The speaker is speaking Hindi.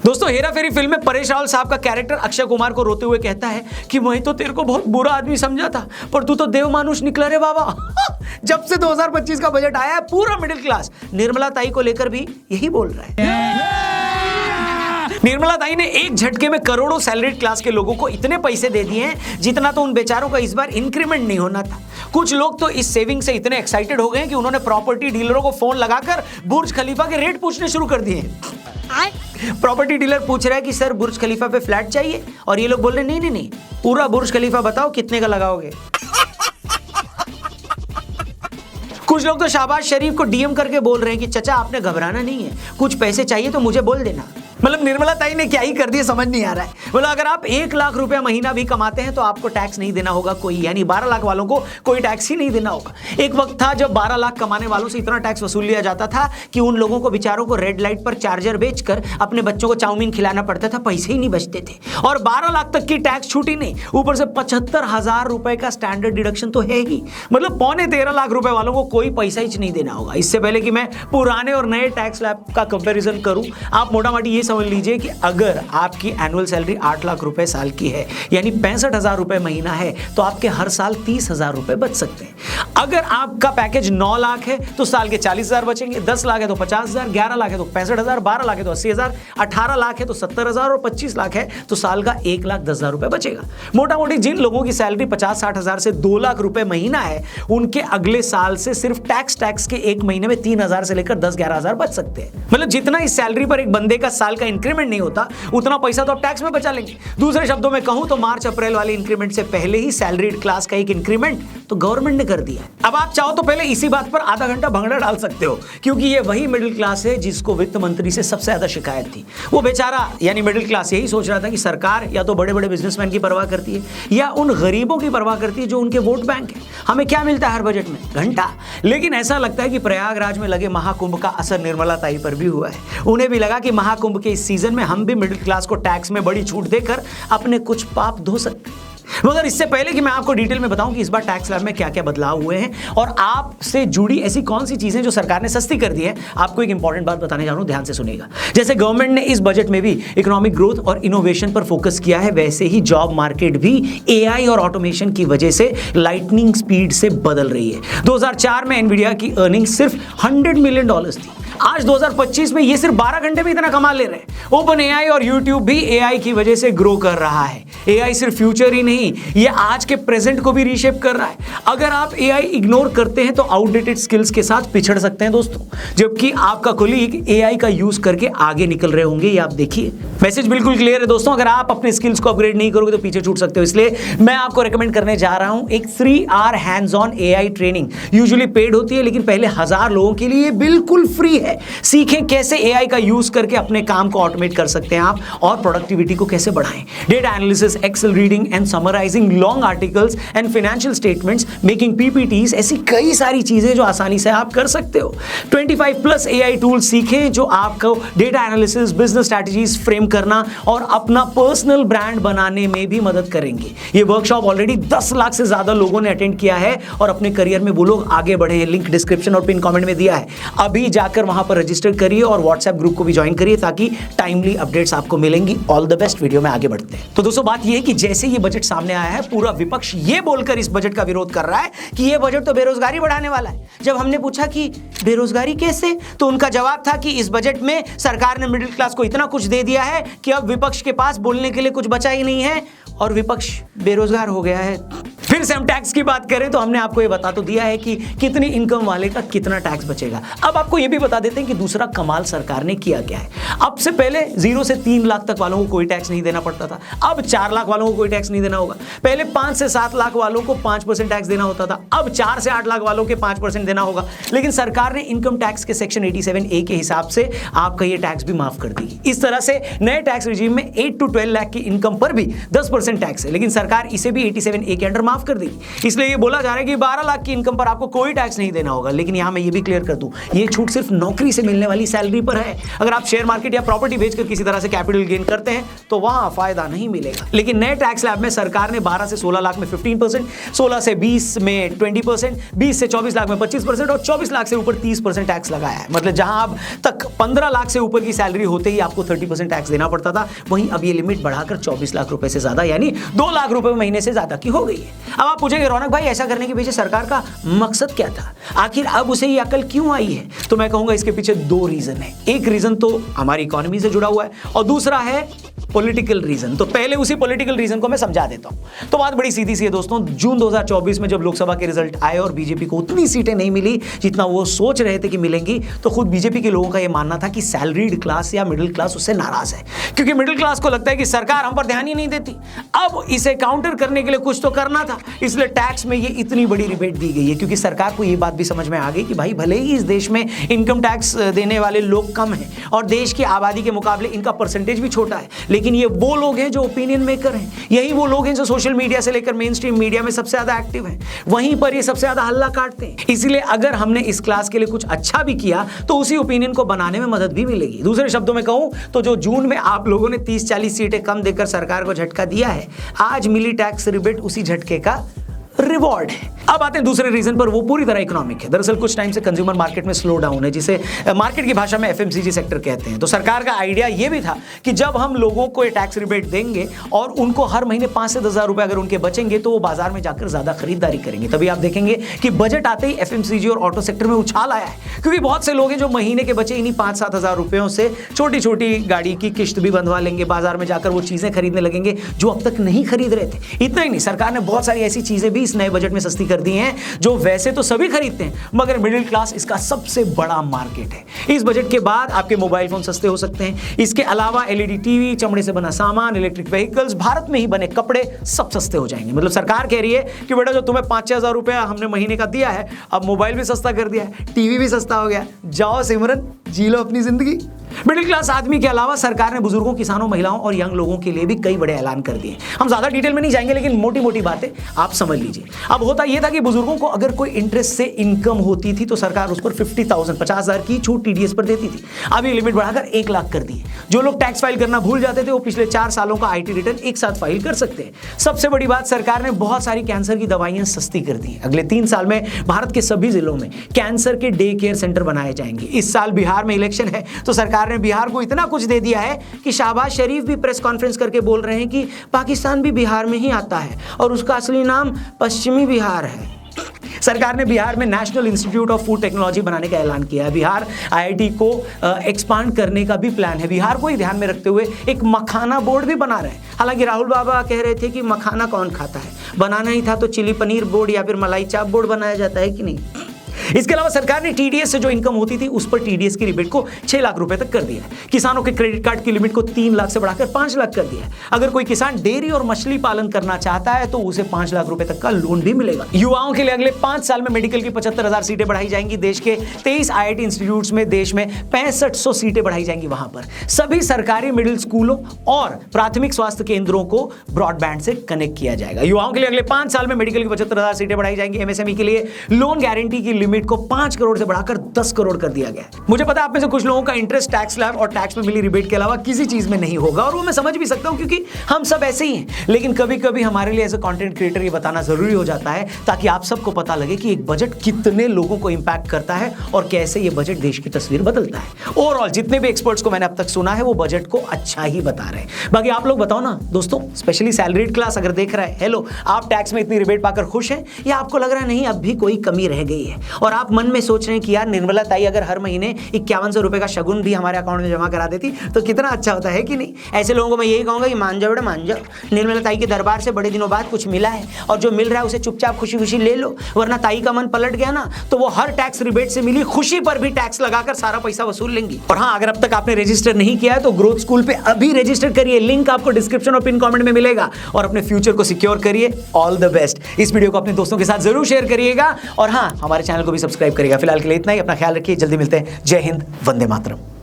दोस्तों हेरा फेरी फिल्म में परेश रावल साहब का कैरेक्टर अक्षय कुमार को रोते हुए कहता है कि मैं तो तेरे को बहुत बुरा आदमी समझा था, पर तू तो देव मानुष निकला रे बाबा। जब से 2025 का बजट आया है पूरा मिडिल क्लास निर्मला ताई को लेकर भी यही बोल रहा है। निर्मला ताई ने एक झटके में करोड़ों सैलरीड क्लास के लोगों को इतने पैसे दे दिए हैं जितना तो उन बेचारों का इस बार इंक्रीमेंट नहीं होना था। कुछ लोग तो इस सेविंग से इतने एक्साइटेड हो गए कि उन्होंने प्रॉपर्टी डीलरों को फोन लगाकर बुर्ज खलीफा के रेट पूछने शुरू कर दिए। प्रॉपर्टी डीलर पूछ रहा है कि सर बुर्ज खलीफा पे फ्लैट चाहिए, और ये लोग बोल रहे नहीं, पूरा बुर्ज खलीफा बताओ कितने का लगाओगे। कुछ लोग तो शहबाज शरीफ को डीएम करके बोल रहे हैं कि चचा आपने घबराना नहीं है, कुछ पैसे चाहिए तो मुझे बोल देना। मतलब निर्मला ताई ने क्या ही कर दिया समझ नहीं आ रहा है। बोला अगर आप 1 लाख रुपया महीना भी कमाते हैं तो आपको टैक्स नहीं देना होगा कोई, यानी 12 लाख वालों को कोई टैक्स ही नहीं देना होगा। एक वक्त था जब 12 लाख कमाने वालों से इतना टैक्स वसूल लिया जाता था कि उन लोगों को बेचारों को रेड लाइट पर चार्जर बेचकर अपने बच्चों को चाउमीन खिलाना पड़ता था, पैसे ही नहीं बचते थे। और 12 लाख तक की टैक्स छूटी नहीं, ऊपर से 75,000 रुपए का स्टैंडर्ड डिडक्शन तो है ही। मतलब 13.25 लाख रुपए वालों को कोई पैसा ही नहीं देना होगा। इससे पहले कि मैं पुराने और नए टैक्स स्लैब का कंपैरिजन करूं, आप मोटा मोटी ये समझ लीजिए कि अगर आपकी एनुअल सैलरी 8 लाख रुपए साल की है, यानी 65,000 रुपए महीना है, तो आपके हर साल 30,000 रुपए बच सकते हैं। अगर आपका पैकेज 9 लाख है तो साल के 40,000 बचेंगे, 10 लाख है तो 50,000, 11 लाख है तो 65,000, 12 लाख है तो 80,000, 18 लाख है तो 70,000 और 25 लाख है तो साल का 1,10,000 रुपए बचेगा। मोटा मोटी जिन लोगों की सैलरी 50-60 हजार से 2 लाख रुपए महीना है, उनके अगले साल से सिर्फ टैक्स के एक महीने में 3,000 से लेकर 10-11 हजार बच सकते हैं। मतलब जितना इस सैलरी पर एक बंदे का साल का इंक्रीमेंट नहीं होता उतना पैसा तो आप टैक्स में बचा लेंगे। दूसरे शब्दों में कहूं तो मार्च अप्रैल वाले इंक्रीमेंट से पहले ही सैलरीड क्लास का एक इंक्रीमेंट तो गवर्नमेंट ने कर दिया है। अब आप चाहो तो पहले इसी बात पर आधा घंटा भंगड़ा डाल सकते हो, क्योंकि ये वही मिडिल क्लास है जिसको वित्त मंत्री से सबसे ज्यादा शिकायत थी। वो बेचारा यानी मिडिल क्लास यही सोच रहा था कि सरकार या तो बड़े बड़े बिजनेसमैन की परवाह करती है या उन गरीबों की परवाह करती है जो उनके वोट बैंक है। हमें क्या मिलता है हर बजट में? घंटा। लेकिन ऐसा लगता है कि प्रयागराज में लगे महाकुंभ का असर निर्मला ताई पर भी हुआ है। उन्हें भी लगा कि महाकुंभ के इस सीजन में हम भी मिडिल क्लास को टैक्स में बड़ी छूट देकर अपने कुछ पाप धो सकते हैं। मगर इससे पहले कि मैं आपको डिटेल में बताऊं कि इस बार टैक्स स्लैब में क्या क्या बदलाव हुए हैं और आपसे जुड़ी ऐसी कौन सी चीजें जो सरकार ने सस्ती कर दी है, आपको एक इंपॉर्टेंट बात बताने जा रहा हूं, ध्यान से सुनिएगा। जैसे गवर्नमेंट ने इस बजट में भी इकोनॉमिक ग्रोथ और इनोवेशन पर फोकस किया है, वैसे ही जॉब मार्केट भी एआई और ऑटोमेशन की वजह से लाइटनिंग स्पीड से बदल रही है। 2004 में एनवीडिया की अर्निंग सिर्फ $100 मिलियन थी। आज 2025 में ये सिर्फ 12 घंटे में इतना कमा ले रहे हैं। ओपन एआई और यूट्यूब भी एआई की वजह से ग्रो कर रहा है। एआई सिर्फ फ्यूचर ही नहीं, ये आज के प्रेजेंट को भी रीशेप कर रहा है। अगर आप एआई इग्नोर करते हैं तो आउटडेटेड स्किल्स के साथ पिछड़ सकते हैं दोस्तों, जबकि आपका कोलीग एआई का यूज करके आगे निकल रहे होंगे। ये आप देखिए, मैसेज बिल्कुल क्लियर है दोस्तों। अगर आप अपने स्किल्स को अपग्रेड नहीं करोगे तो पीछे छूट सकते हो। इसलिए मैं आपको रेकमेंड करने जा रहा हूं एक 3 hour hands on AI training. Usually paid होती है, लेकिन पहले 1000 लोगों के लिए बिल्कुल फ्री है। सीखें कैसे एआई का यूज करके अपने काम को ऑटोमेट कर सकते हैं आप, और प्रोडक्टिविटी को कैसे बढ़ाएं। Data analysis, Excel reading and summarising long articles and financial statements, making PPTs, ऐसी कई सारी चीजें जो आसानी से आप कर सकते हो। 25+ एआई टूल्स सीखें जो आपको data analysis, business strategies frame करना और अपना पर्सनल ब्रांड बनाने में भी मदद करेंगे। ये वर्कशॉप ऑलरेडी 10 लाख से ज्यादा लोगों ने अटेंड किया है और अपने करियर में वो लोग आगे बढ़े हैं। लिंक डिस्क्रिप्शन और पिन कमेंट में दिया है। अभी जाकर वहां पर रजिस्टर करिए और व्हाट्सएप ग्रुप को भी ज्वाइन करिए ताकि टाइमली अपडेट्स आपको मिलेंगी। All the best. वीडियो में आगे बढ़ते हैं। तो दोस्तों बात यह है कि जैसे ये बजट सामने आया है, पूरा विपक्ष ये बोलकर इस बजट का विरोध कर रहा है कि ये बजट तो बेरोजगारी बढ़ाने वाला है। जब हमने पूछा कि बेरोजगारी कैसे, तो उनका जवाब था कि इस बजट में सरकार ने मिडिल क्लास को इतना कुछ दे दिया है कि अब विपक्ष के पास बोलने के लिए कुछ बचा ही नहीं है और विपक्ष बेरोजगार हो गया है। फिर से हम टैक्स की बात करें तो हमने आपको ये बता तो दिया है कि कितनी इनकम वाले का कितना टैक्स बचेगा। अब आपको ये भी बता देते हैं कि दूसरा कमाल सरकार ने किया क्या है। अब से पहले 0 से 3 लाख तक वालों को कोई टैक्स नहीं देना पड़ता था, अब 4 लाख वालों को कोई टैक्स नहीं देना होगा। पहले 5 से 7 लाख वालों को 5% टैक्स देना होता था, अब 4 से 8 लाख वालों के 5% देना होगा। लेकिन सरकार ने इनकम टैक्स के सेक्शन 87A के हिसाब से आपका ये टैक्स भी माफ कर दी। इस तरह से नए टैक्स रिजीम में 8 to 12 लाख की इनकम पर भी 10% 30% टैक्स है, लेकिन सरकार इसे भी 87A के अंडर माफ कर देगी। इसलिए ये बोला जा रहा है कि 12 लाख की इनकम पर आपको कोई टैक्स नहीं देना होगा। लेकिन यहां मैं ये भी क्लियर कर दूं, ये छूट सिर्फ नौकरी से मिलने वाली सैलरी पर है। अगर आप शेयर मार्केट या प्रॉपर्टी बेचकर किसी तरह से कैपिटल गेन करते हैं तो वहां फायदा नहीं मिलेगा। लेकिन नए टैक्स स्लैब में सरकार ने 12 से 16 लाख में 15%, 16 से 20 में 20%, 20 से 24 लाख में 25% और 24 लाख से ऊपर 30% टैक्स लगाया है। मतलब जहां अब तक 15 लाख से ऊपर की सैलरी होते ही आपको 30% टैक्स देना पड़ता था, वहीं अब ये लिमिट बढ़ाकर 24 लाख रुपए से ज्यादा यानी 2 लाख रुपए महीने से ज्यादा की हो गई है। अब आप पूछेंगे रौनक भाई ऐसा करने के पीछे सरकार का मकसद क्या था, आखिर अब उसे ये अकल क्यों आई है? तो मैं कहूंगा इसके पीछे 2 रीजन है। एक रीजन तो हमारी इकोनॉमी से जुड़ा हुआ है और दूसरा है पॉलिटिकल रीजन। तो पहले उसी पॉलिटिकल रीजन को मैं समझा देता हूं। तो बात बड़ी सीधी सी है दोस्तों, जून 2024 में जब लोकसभा के रिजल्ट आए और बीजेपी को उतनी सीटें नहीं मिली जितना वो सोच रहे थे कि मिलेंगी, तो खुद बीजेपी के लोगों का यह मानना था कि सैलरीड क्लास या मिडिल क्लास उससे नाराज है, क्योंकि मिडिल क्लास को लगता है कि सरकार हम पर ध्यान ही नहीं देती। अब इसे काउंटर करने के लिए कुछ तो करना था, इसलिए टैक्स में ये इतनी बड़ी रिबेट दी गई है। क्योंकि सरकार को यह बात भी समझ में आ गई कि भाई भले ही इस देश में इनकम टैक्स देने वाले लोग कम हैं और देश की आबादी के मुकाबले इनका परसेंटेज भी छोटा है, लेकिन ये वो लोग हैं जो ओपिनियन मेकर हैं, यही वो लोग हैं जो सोशल मीडिया से लेकर मेन स्ट्रीम मीडिया में सबसे ज्यादा एक्टिव हैं, वहीं पर ये सबसे ज्यादा हल्ला काटते हैं। इसलिए अगर हमने इस क्लास के लिए कुछ अच्छा भी किया तो उसी ओपिनियन को बनाने में मदद भी मिलेगी। दूसरे शब्दों में कहूं तो जो जून में आप लोगों ने 30-40 सीटें कम देकर सरकार को झटका दिया है, आज मिली टैक्स रिबेट उसी झटके का रिवॉर्ड है। अब आते हैं दूसरे रीजन पर, वो पूरी तरह इकोनॉमिक है। दरअसल कुछ टाइम से कंज्यूमर मार्केट में स्लो डाउन है, जिसे मार्केट की भाषा में एफएमसीजी सेक्टर कहते हैं। तो सरकार का आइडिया ये भी था कि जब हम लोगों को ये टैक्स रिबेट देंगे और उनको हर महीने 5 से 10 हज़ार रुपए अगर उनके बचेंगे तो वो बाजार में जाकर ज्यादा खरीदारी करेंगे। तभी आप देखेंगे कि बजट आते ही एफएमसीजी और ऑटो सेक्टर में उछाल आया है, क्योंकि बहुत से लोग हैं जो महीने के बचे इन्हीं 5-7 हज़ार रुपयों से छोटी छोटी गाड़ी की किश्त भी बंधवा लेंगे, बाजार में जाकर वो चीजें खरीदने लगेंगे जो अब तक नहीं खरीद रहे थे। इतना ही नहीं, सरकार ने बहुत सारी ऐसी चीजें भी इस नए बजट में सस्ती कर दी हैं जो वैसे तो सभी खरीदते हैं, मगर मिडिल क्लास इसका सबसे बड़ा मार्केट है। इस बजट के बाद आपके मोबाइल फोन सस्ते हो सकते हैं। इसके अलावा एलईडी टीवी, चमड़े से बना सामान, इलेक्ट्रिक व्हीकल्स, भारत में ही बने कपड़े सब सस्ते हो जाएंगे। मतलब सरकार कह रही है कि बेटा जो तुम्हें 5-6 हज़ार रुपया हमने महीने का दिया है, अब मोबाइल भी सस्ता कर दिया है, टीवी भी सस्ता हो गया, जाओ सिमरन जी लो अपनी जिंदगी। मिडिल क्लास आदमी के अलावा सरकार ने बुजुर्गों, किसानों, महिलाओं और यंग लोगों के लिए भी कई बड़े ऐलान कर दिए। हम ज्यादा डिटेल में नहीं जाएंगे, लेकिन मोटी मोटी बातें आप समझ लीजिए। अब होता यह था कि बुजुर्गों को अगर कोई इंटरेस्ट से इनकम होती थी तो सरकार उस पर 50,000 की छूट टीडीएस पर देती थी। अब ये लिमिट बढ़ाकर 1 लाख कर दी। जो लोग टैक्स फाइल करना भूल जाते थे वो पिछले 4 सालों का आईटी रिटर्न एक साथ फाइल कर सकते हैं। सबसे बड़ी बात, सरकार ने बहुत सारी कैंसर की दवाइयां सस्ती कर दी। अगले 3 साल में भारत के सभी जिलों में कैंसर के डे केयर सेंटर बनाए जाएंगे। इस साल बिहार में इलेक्शन है तो सरकार ने बिहार को इतना कुछ दे दिया है कि शहबाज शरीफ भी प्रेस कॉन्फ्रेंस करके बोल रहे हैं कि पाकिस्तान भी बिहार में ही आता है और उसका असली नाम पश्चिमी बिहार है। सरकार ने बिहार में national institute of food technology बनाने का ऐलान किया है। बिहार आईआईटी को एक्सपांड करने का भी प्लान है। बिहार को ही ध्यान में रखते हुए एक मखाना बोर्ड भी बना रहे हैं। हालांकि राहुल बाबा कह रहे थे कि मखाना कौन खाता है, बनाना ही था तो चिली पनीर बोर्ड या फिर मलाई चाप बोर्ड बनाया जाता है कि नहीं। इसके अलावा सरकार ने टीडीएस से जो इनकम होती थी उस पर टीडीएस की रिबेट को 6 लाख रुपए तक कर दिया है। किसानों के क्रेडिट कार्ड की लिमिट को 3 लाख से बढ़ाकर 5 लाख कर दिया है। अगर कोई किसान डेयरी और मछली पालन करना चाहता है तो उसे 5 लाख रुपए तक का लोन भी मिलेगा। युवाओं के लिए अगले 5 साल में मेडिकल की 75,000 सीटें बढ़ाई जाएंगी। देश के 23 आईआईटी इंस्टीट्यूट्स में देश में 6500 सीटें बढ़ाई जाएंगी। वहां पर सभी सरकारी मिडिल स्कूलों और प्राथमिक स्वास्थ्य केंद्रों को ब्रॉडबैंड से कनेक्ट किया जाएगा। युवाओं के लिए अगले 5 साल में मेडिकल की 75,000 सीटें बढ़ाई जाएंगी। एमएसएमई के लिए लोन गारंटी की लिमिट को 5 करोड़ से बढ़ाकर 10 करोड़ कर दिया गया है। मुझे पता है आप में से कुछ लोगों का इंटरेस्ट टैक्स स्लैब और टैक्स में मिली रिबेट के अलावा किसी चीज में नहीं होगा, और वो मैं समझ भी सकता हूं क्योंकि हम सब ऐसे ही हैं। लेकिन कभी कभी हमारे लिए एज ए कंटेंट क्रिएटर ये बताना जरूरी हो जाता है ताकि आप सबको पता लगे कि एक बजट कितने लोगों को इंपैक्ट करता है और कैसे ये बजट देश की तस्वीर बदलता है। ओवरऑल जितने भी एक्सपर्ट्स को मैंने अब तक सुना है वो बजट को अच्छा ही बता रहे हैं। बाकी आप लोग बताओ ना दोस्तों, स्पेशली सैलरीड क्लास अगर देख रहा है, हेलो, आप टैक्स में इतनी रिबेट पाकर खुश हैं या आपको लग रहा है नहीं अब भी कोई कमी रह गई है और आप मन में सोच रहे हैं कि यार निर्मला ताई अगर हर महीने 5100 रुपए का शगुन भी हमारे अकाउंट में जमा करा देती तो कितना अच्छा होता है कि नहीं। ऐसे लोगों को मैं यही कहूंगा कि मान जाओ बेटा मान जाओ, निर्मला ताई के दरबार से बड़े दिनों बाद कुछ मिला है और जो मिल रहा है उसे चुपचाप खुशी खुशी ले लो, वरना ताई का मन पलट गया ना तो वो हर टैक्स रिबेट से मिली खुशी पर भी टैक्स लगाकर सारा पैसा वसूल लेंगी। और हाँ, अगर अब तक आपने रजिस्टर नहीं किया है तो ग्रोथ स्कूल पे अभी रजिस्टर करिए, लिंक आपको डिस्क्रिप्शन और पिन कमेंट में मिलेगा, और अपने फ्यूचर को सिक्योर करिए। All the best. इस वीडियो को अपने दोस्तों के साथ जरूर शेयर करिएगा और हाँ, हमारे चैनल को भी सब्सक्राइब करिएगा। फिलहाल के लिए इतना ही, अपना ख्याल रखिए, जल्दी मिलते हैं। जय हिंद, वंदे मातरम।